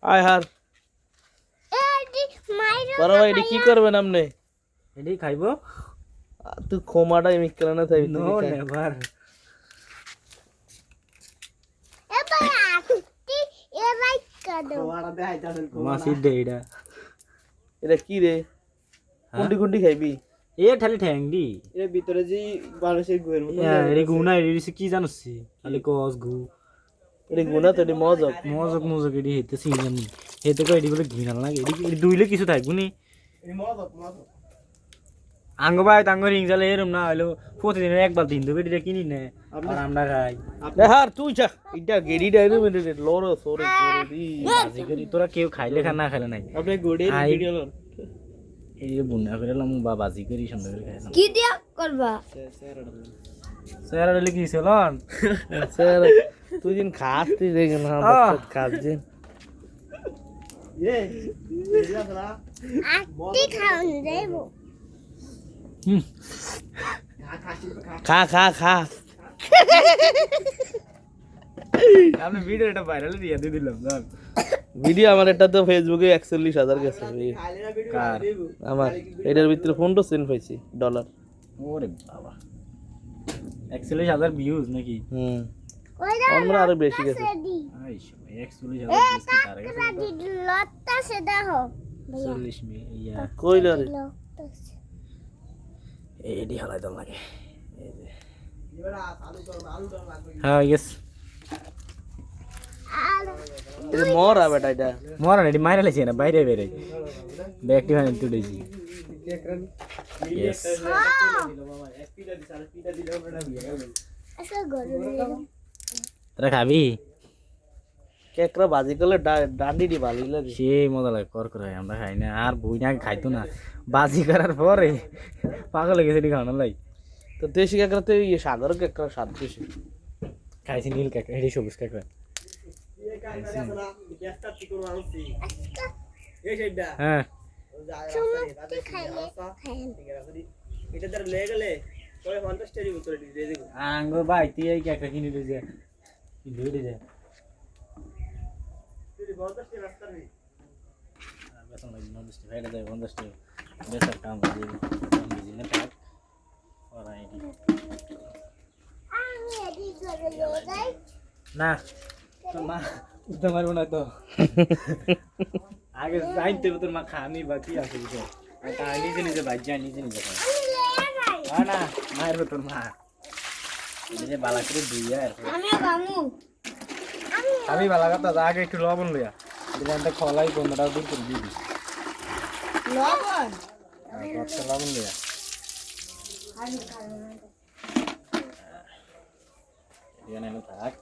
আয় হার বড় ভাই এটি কি করবেন আপনি? এডি খাইবো? তুই খোমাটা মিক্কেলা না থাকবি নো নেভার। মাসি দে এটা। এটা কি রে? কুন্ডি কুন্ডি খাইবি? এ খালি ঠ্যাংডি। এর ভিতরে যে মানুষের গুয়ের মতো এডি গুনা এডি কি জানছি? খালি কস গু। এটি গুনা তো এটি মজক মজক এডি হেতে সিজন। হেতে কো এডি বলে ঘিনাল লাগে। এডি দুইলে কিছু থাকবো নি। এটি মজক আঙ্গ ভাই তাঙ্গ রিং জালে এরম না হইলো প্রতিদিন একবার দিন দেবে এটা কিনি নে আর আমরা খাই। হার তুই যা এটা গেডি ডাইরে মেরে লড় সরে করে দি বাজি করি তোরা কেউ খাইলে খা না খাইলে নাই আপনি গড়ে ভিডিও লন এই যে বুনা করে লাম বা বাজি করি সুন্দর করে খাইলাম কি দিয়া করবা স্যার আলে কি চলন স্যার তুই দিন খাস তুই দেখ না বাচ্চা খাস যে আটি খাওন দেবো খা খা খা আপনি ভিডিওটা ভাইরাল দিয়ে দিলাম জান ভিডিও আমার এটা তো ফেসবুকে ৪১,০০০ গেছে কার আমার এটার ভিতরে $15 সেন্ট পাইছি ডলার। ওরে বাবা ৪১,০০০ ভিউজ নাকি আমরা আরো বেশি গেছে আইশো ৪১,০০০ ভিউজ কি তার গেছে লত্তা সে দেখো ৪০ মিলিয়ন কইল রে এডি হালাই দম লাগে এই যে হ্যাঁ গেস এটা মরা বেটা এটা মরা এডি মাইরা লাইছে না বাইরে বাইরে ব্যাকটি হানি তুইছি ইয়েস আচ্ছা গরু তোরা খাবি কেকরা ভাজি করলে ডান্ডি দি ভালো লাগে সেই মজা লাগে কর করে আমরা খাই না আর বই না খাইতো না বাজি করার পরে পাগল হয়ে গেছে এটি খাওয়ানোর লাই তো দেশি কেকরাতে ইয়ে সাগর কেকরা স্বাদ বেশি খাইছি নীল কাঁকড়া এটি সবুজ কাঁকড়া হ্যাঁ আঙ্গ ভাই তুই এই কাঁকড়া কিনে দিয়ে যা ধরে যা না তোমার মনে তো আগে যাইতে তোর মা খামি বাকি আছে নিজে নিজে বাদ যায় নিজে নিজে খায় না মায়ের তোর মা নিজে বালা করে দুইয়া আমি বালা কথা আগে একটু লবণ লইয়া এটা খলাই বন্ধটা দূর করে দিবি লবণ লবণ লইয়া এখানে থাক